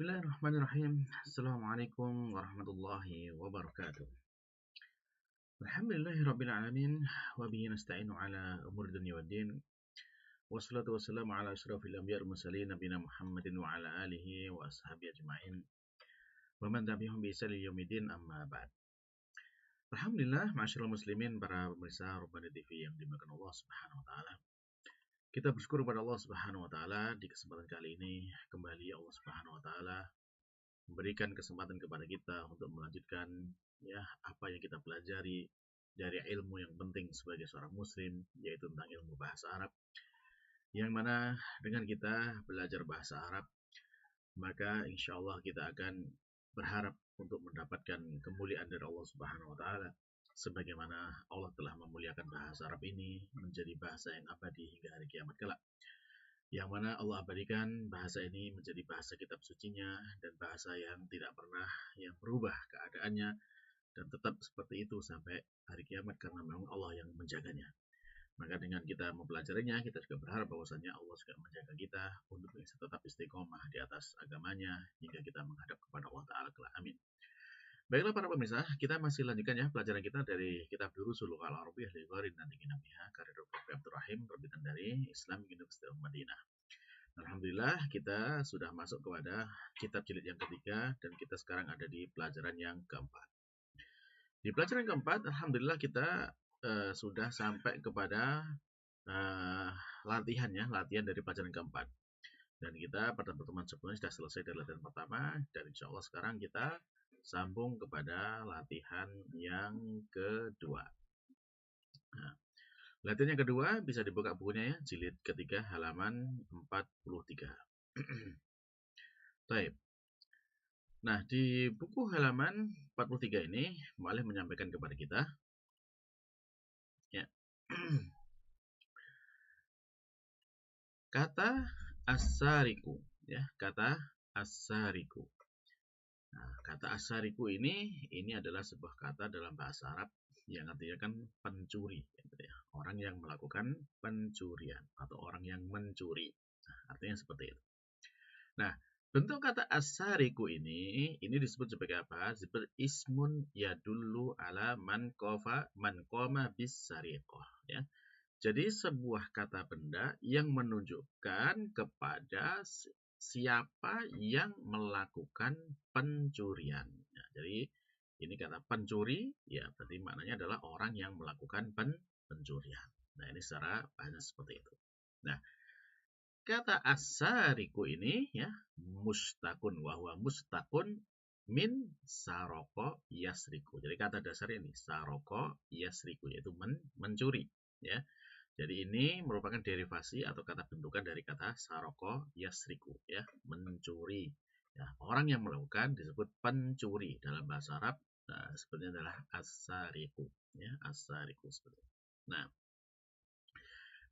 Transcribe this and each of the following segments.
Bismillahirrahmanirrahim. Assalamualaikum warahmatullahi wabarakatuh. Alhamdulillahirabbil alamin wa bihi nasta'inu ala umuri dunya waddin. Wassalatu wassalamu ala asyrafil anbiya'i wal mursalin nabiyina Muhammadin wa ala alihi wa ashabihi ajma'in. Wa man tabi'ahum bi ihsan ila yaumil amma ba'd. Alhamdulillah, ma'asyiral muslimin, para pemirsa Rabbani TV yang dimuliakan Allah Subhanahu wa taala. Kita bersyukur kepada Allah Subhanahu wa taala di kesempatan kali ini kembali Allah Subhanahu wa taala memberikan kesempatan kepada kita untuk melanjutkan apa yang kita pelajari dari ilmu yang penting sebagai seorang muslim, yaitu tentang ilmu bahasa Arab. Yang mana dengan kita belajar bahasa Arab, maka insya Allah kita akan berharap untuk mendapatkan kemuliaan dari Allah Subhanahu wa taala, sebagaimana Allah telah memuliakan bahasa Arab ini menjadi bahasa yang abadi hingga hari kiamat kelak. Yang mana Allah abadikan bahasa ini menjadi bahasa kitab sucinya dan bahasa yang tidak pernah yang berubah keadaannya dan tetap seperti itu sampai hari kiamat, karena memang Allah yang menjaganya. Maka dengan kita mempelajarinya, kita juga berharap bahwasanya Allah juga menjaga kita untuk bisa tetap istiqomah di atas agamanya hingga kita menghadap kepada Allah Ta'ala kelak. Amin. Baiklah para pemirsa, kita masih lanjutkan ya pelajaran kita dari kitab Durusul Lughal Arabiyyah li Ghairi Natiqin Biha karya Dr. Abdul Rahim, terbitan dari Islamic University of Madinah. Alhamdulillah kita sudah masuk kepada kitab jilid yang ketiga dan kita sekarang ada di pelajaran yang keempat. Di pelajaran keempat, alhamdulillah kita sudah sampai kepada latihan dari pelajaran keempat. Dan kita pada pertemuan sebelumnya sudah selesai dari latihan pertama, dan insya Allah sekarang kita sambung kepada latihan yang kedua. Nah, latihan yang kedua bisa dibuka bukunya ya, jilid ketiga halaman 43. Baik. Nah, di buku halaman 43 ini Mu'alif menyampaikan kepada kita ya. Kata as-sariku ya, kata as-sariku. Nah, kata as-sariku ini adalah sebuah kata dalam bahasa Arab yang artinya kan pencuri gitu ya. Orang yang melakukan pencurian atau orang yang mencuri. Nah, artinya seperti itu. Nah, bentuk kata as-sariku ini disebut sebagai apa? Disebut ismun yadullu ala man qama bis sariqah ya. Jadi sebuah kata benda yang menunjukkan kepada siapa yang melakukan pencurian. Nah, jadi ini kata pencuri ya, berarti maknanya adalah orang yang melakukan pencurian. Nah, ini secara bahasa seperti itu. Nah, kata as-sariku ini ya mustakun, wahwa mustakun min saroko yasriku. Jadi kata dasar ini saroko yasriku, yaitu mencuri ya. Jadi ini merupakan derivasi atau kata bentukan dari kata saroko yasriku ya, mencuri. Ya, orang yang melakukan disebut pencuri dalam bahasa Arab. Nah, sebenarnya adalah as-sariku ya, as-sariku seperti itu.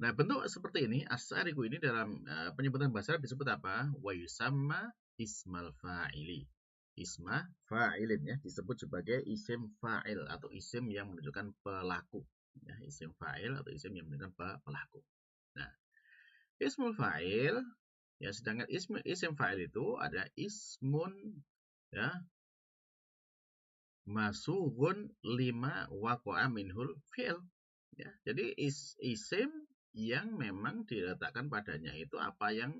Nah, bentuk seperti ini as-sariku ini dalam penyebutan bahasa Arab disebut apa? Wa yusamma ismal fa'ili. Isma fa'ilin ya, disebut sebagai isim fa'il atau isim yang menunjukkan pelaku. Ya, isim fa'il atau isim yang menunjukkan pelaku. Nah, ismul fa'il ya, sedangkan isim fa'il itu ada ismun ya masughun lima waqa'a minhul fi'l ya. Jadi isim yang memang diletakkan padanya itu apa yang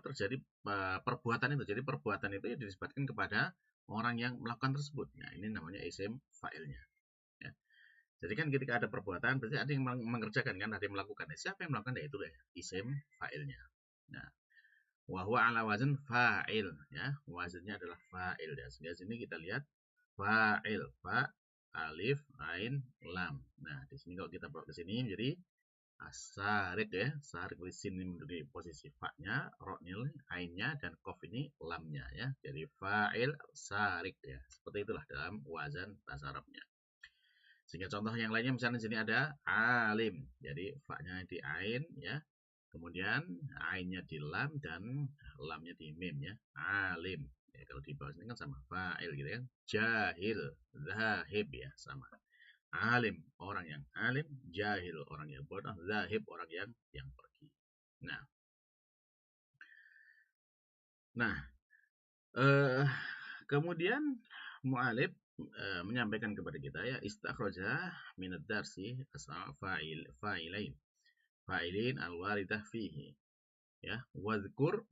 terjadi perbuatan itu. Jadi perbuatan itu disebutkan kepada orang yang melakukan tersebut. Nah, ini namanya isim fa'ilnya. Ya. Jadi kan ketika ada perbuatan berarti ada yang mengerjakan kan, ada yang melakukan. Siapa yang melakukan? Itu isim fa'ilnya. Nah, wa huwa ala wazn fa'il ya. Wazannya adalah fa'il ya. Sehingga sini kita lihat fa'il, fa alif ain lam. Nah, di sini kalau kita bawa ke sini menjadi as-sarik ya. Sarik di sini menjadi posisi fa-nya, ra-nya, ainnya, dan qaf ini lamnya ya. Jadi fa'il sarik ya. Seperti itulah dalam wazan bahasa Arabnya. Sehingga contoh yang lainnya misalnya di sini ada alim. Jadi fa-nya di ain ya. Kemudian ainnya di lam dan lamnya di mim ya. Alim. Ya, kalau di bawah sini kan sama fa'il gitu kan. Jahil, zahib ya, sama. Alim, orang yang alim, jahil, orang yang bodoh, zahib, orang yang pergi. Nah, Nah, kemudian mu'alif menyampaikan kepada kita ya istakhraja minad darsi asal fa'ilin al-waridah fihi ya wadhkur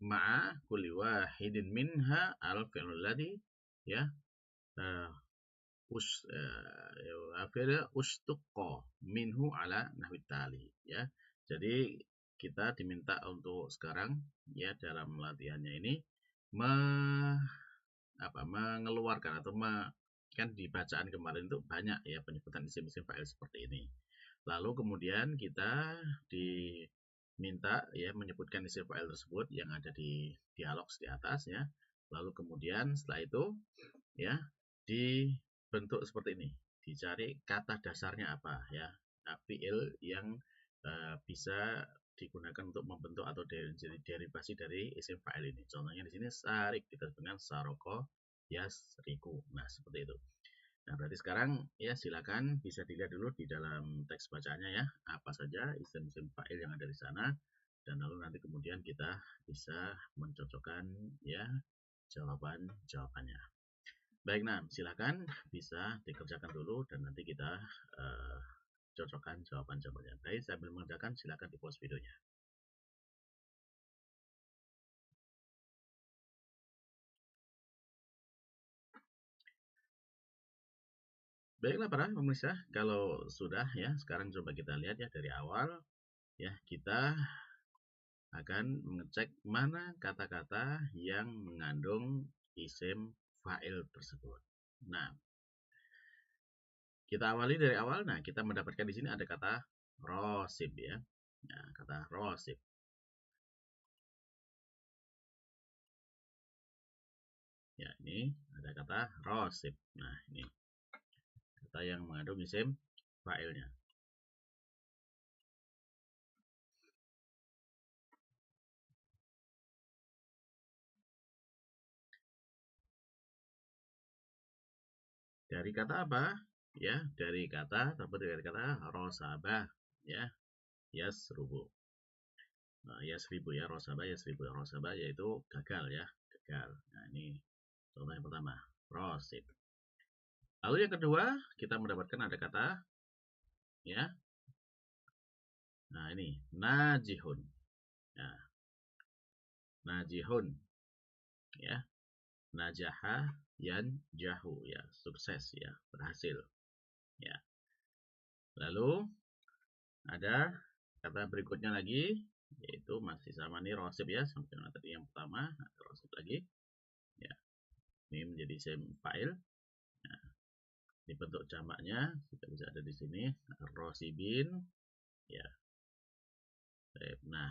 ma'a kulli wahidin minha al-fi'l ladzi ya ustuqqa minhu ala nahwi tali ya. Jadi kita diminta untuk sekarang ya dalam latihannya ini mengeluarkan atau kan di bacaan kemarin itu banyak ya penyebutan isim-isim fa'il seperti ini. Lalu kemudian kita diminta ya menyebutkan isim fa'il tersebut yang ada di dialog di atas ya. Lalu kemudian setelah itu ya dibentuk seperti ini. Dicari kata dasarnya apa ya. Fi'il yang bisa digunakan untuk membentuk atau derivasi dari isim fa'il ini. Contohnya di sini sarik kita dengan saroko yasriku. Nah, seperti itu. Nah, berarti sekarang ya silakan bisa dilihat dulu di dalam teks bacaannya ya, apa saja isim-isim fa'il yang ada di sana dan lalu nanti kemudian kita bisa mencocokkan ya jawabannya. Baik, nah silakan bisa dikerjakan dulu dan nanti kita cocokkan jawaban-jawabannya. Baik, sambil mengerjakan silakan di pause videonya. Baiklah para pemirsa, kalau sudah ya, sekarang coba kita lihat ya dari awal ya kita akan mengecek mana kata-kata yang mengandung isim fa'il tersebut. Nah, kita awali dari awal. Nah, kita mendapatkan di sini ada kata rosib ya. Nah, kata rosib. Ya, ini ada kata rosib. Nah, ini kata yang mengandung isim fa'ilnya. Dari kata apa? Ya, dari kata rosabah ya, yasrubu. Nah, yasribu ya, rosabah yasribu. Rosabah yaitu gagal ya, gagal. Nah, ini contoh yang pertama, rosib. Lalu yang kedua, kita mendapatkan ada kata ya. Nah, ini najihun. Ya, najihun. Ya. Najaha yanjahu ya, sukses ya, berhasil. Ya. Lalu ada kata berikutnya lagi yaitu masih sama nih rosib ya, sampai tadi yang pertama ada rosib lagi. Ya. Ini menjadi isim fa'il. Nah, ini bentuk jamaknya kita bisa ada di sini rosibin ya. Nah,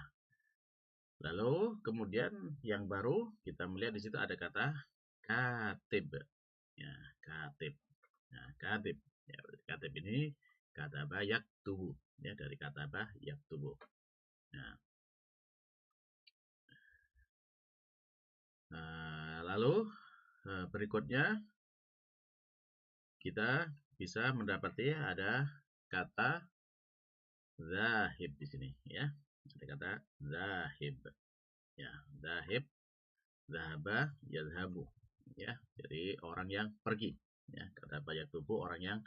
lalu kemudian yang baru kita melihat di situ ada kata katib ya, katib. Nah, katib ya, katib ini kata bayak tubuh ya, dari kata bayak tubuh. Nah, lalu berikutnya kita bisa mendapati ada kata zahib di sini ya. Ada kata zahib. Ya, zahib, zahaba, yazhabu ya. Jadi orang yang pergi ya. Kata bayak tubuh orang yang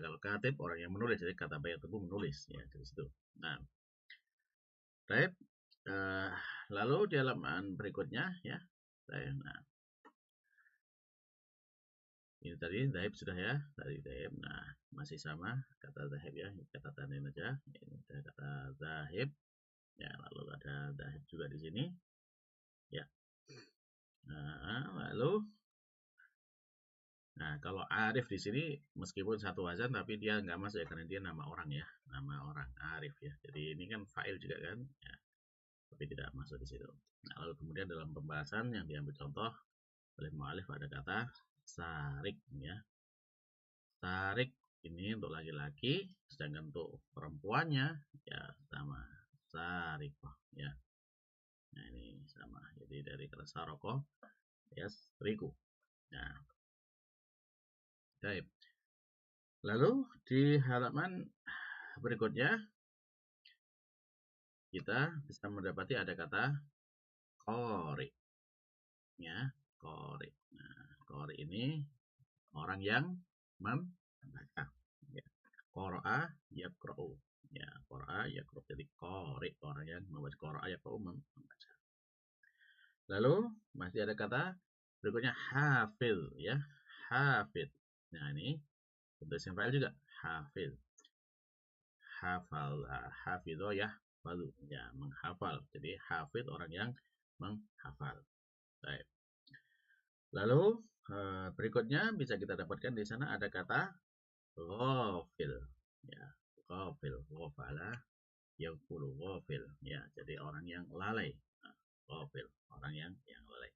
kalau katib orang yang menulis, jadi kata bayak tubuh menulis ya dari situ. Nah, baik. Lalu di halaman berikutnya ya. Nah, ini tadi zahib sudah ya, tadi zahib. Nah, masih sama kata zahib ya, kita tandain aja. Ini ada kata zahib. Ya, lalu ada zahib juga di sini. Ya. Nah, kalau Arif di sini meskipun satu wazan tapi dia nggak masuk ya karena dia nama orang ya, nama orang Arif ya. Jadi ini kan fa'il juga kan, ya, tapi tidak masuk di situ. Nah, lalu kemudian dalam pembahasan yang diambil contoh oleh mu'alif ada kata sarik ya. Sarik ini untuk laki-laki, sedangkan untuk perempuannya ya sama sarikoh ya. Nah, ini sama. Jadi dari kata saroko ya riku. Nah, baik. Lalu di halaman berikutnya kita bisa mendapati ada kata qari, ya, qari. Nah, qari ini orang yang membaca. Ya. Qara'a yaqra'u. Ya, qara'a yaqra'u. Jadi qari, orang yang membaca. Qara'a yaqra'u, membaca. Lalu masih ada kata berikutnya hafiz, ya. Hafiz. Nah, ini bentuk isim fa'il juga. Hafiz. Hafal, hafidho ya, balu, ya, menghafal. Jadi hafiz orang yang menghafal. Baik. Lalu berikutnya bisa kita dapatkan di sana ada kata ghafil, ya, ghafil, ghafala, yaqulu ghafil, ya, jadi orang yang lalai. Nah, ghafil, orang yang lalai.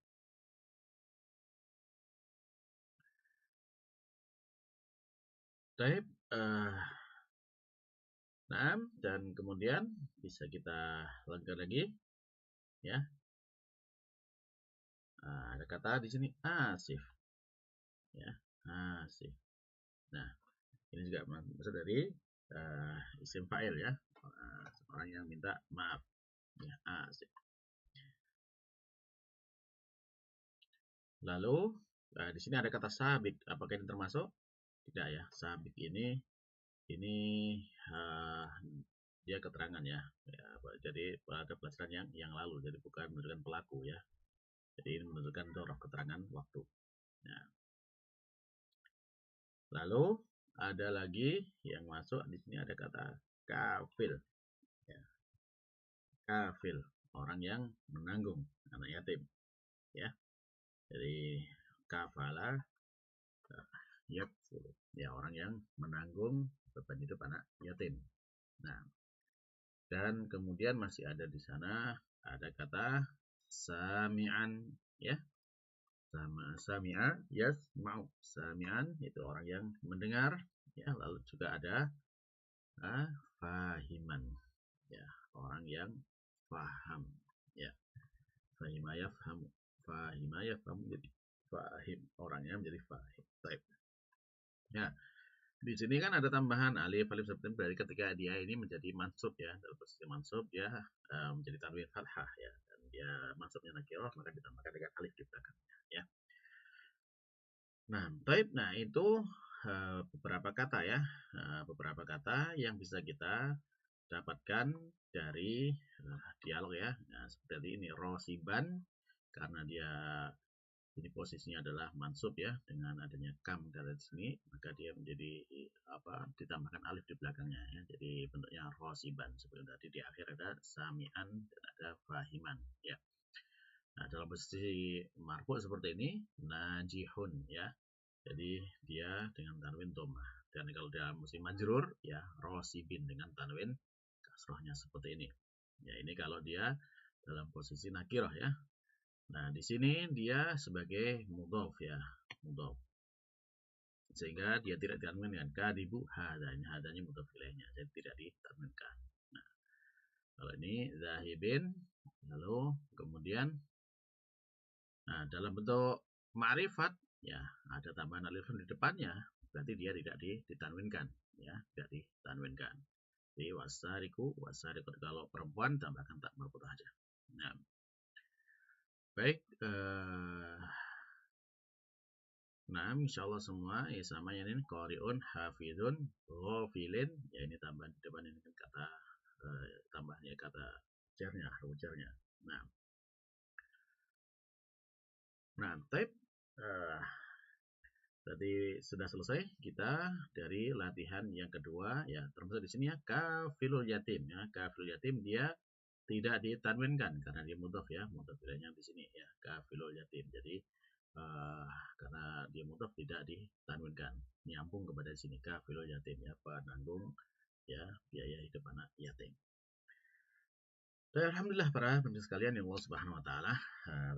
Baik, nah, dan kemudian bisa kita lanjutkan lagi, ya. Ada kata di sini asif, ya, asif. Nah, ini juga masuk dari isim fa'il, ya, orang yang minta maaf, ya, asif. Lalu di sini ada kata sabik. Apakah ini termasuk? Tidak, ya. Sabik ini dia keterangan, ya. Jadi pada pelajaran yang lalu. Jadi bukan menunjukkan pelaku, ya. Jadi ini menunjukkan dzaraf keterangan waktu. Nah. Lalu ada lagi yang masuk di sini ada kata kafil, ya. Kafil, orang yang menanggung anak yatim, ya. Jadi kafala yakful, ya, orang yang menanggung beban hidup anak yatim. Nah, dan kemudian masih ada di sana ada kata sami'an, ya. Sami'a yasma'u. Sami'an itu orang yang mendengar, ya. Lalu juga ada fahiman, ya, orang yang faham, ya. Fahima yafhamu. Fahima yafhamu, jadi fahim, orangnya menjadi fahim. Baik. Ya, di sini kan ada tambahan alif seperti berarti ketika dia ini menjadi mansub, ya, dalam posisi mansub dia menjadi tanwin fathah, ya, dan dia mansubnya nakirah maka ditambahkan dengan alif di belakangnya, ya. Nah, baik. Nah, itu beberapa kata, ya, beberapa kata yang bisa kita dapatkan dari dialog, ya. Nah, seperti ini rosiban karena dia ini posisinya adalah mansub, ya, dengan adanya kam dari sini maka dia menjadi ditambahkan alif di belakangnya, ya. Jadi bentuknya rosiban seperti tadi, di akhir ada sami'an dan ada fahiman, ya. Nah, dalam posisi marfu seperti ini najihun, ya. Jadi dia dengan tanwin dhammah. Dan kalau dalam posisi majrur, ya, rosibin dengan tanwin kasrohnya seperti ini. Ya, ini kalau dia dalam posisi nakirah, ya. Nah, di sini dia sebagai mudhof, ya, mudhof. Sehingga dia tidak ditanwinkan. Kadibu hadanya, hadanya mudhof ilaihnya, jadi tidak ditanwinkan. Nah, kalau ini zahibin, lalu kemudian dalam bentuk ma'rifat, ya, ada tambahan alif di depannya, berarti dia tidak ditanwinkan, ya, tidak ditanwinkan. Jadi wasariku, wasariku kalau perempuan tambahkan tak marbuthah aja. Nah, baik. Nah, insyaallah semua sama yang ini qari'un, hafidun, ghafilin, ya, ini tambahan di depan ini kan kata tambahnya kata jarnya, huruf jarnya. Nah, type tadi sudah selesai kita dari latihan yang kedua, ya, termasuk di sini, ya, kafilul yatim, ya. Kafilul yatim dia tidak ditanwinkan karena dia mudhof, ya, mudhof ilaihnya di sini, ya, kafilul yatim. Jadi karena dia mudhof tidak ditanwinkan, nyambung kepada sini kafilul yatim, ya, penanggung, ya, biaya hidup anak yatim. Dan alhamdulillah para pendengar sekalian yang Allah Subhanahu wa taala,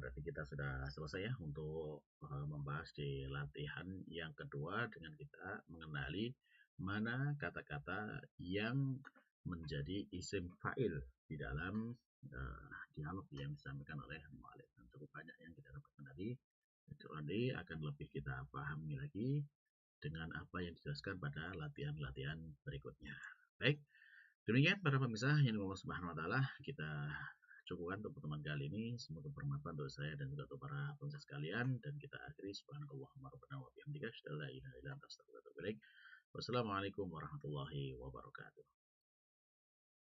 berarti kita sudah selesai, ya, untuk membahas di latihan yang kedua dengan kita mengenali mana kata-kata yang menjadi isim fa'il di dalam dialog yang disampaikan oleh mu'alif. Cukup banyak yang kita dapatkan tadi. Nanti akan lebih kita pahami lagi dengan apa yang dijelaskan pada latihan-latihan berikutnya. Baik, demikian para pemirsa yang Allah Subhanahu wa taala, kita cukupkan untuk pertemuan kali ini. Semoga bermanfaat untuk saya dan juga untuk para pemirsa sekalian. Dan kita akhiri subhanakallahumma rabbana wa bihamdika asyhadu an la ilaha illa anta astaghfiruka wa atubu ilaik. Wassalamualaikum warahmatullahi wabarakatuh.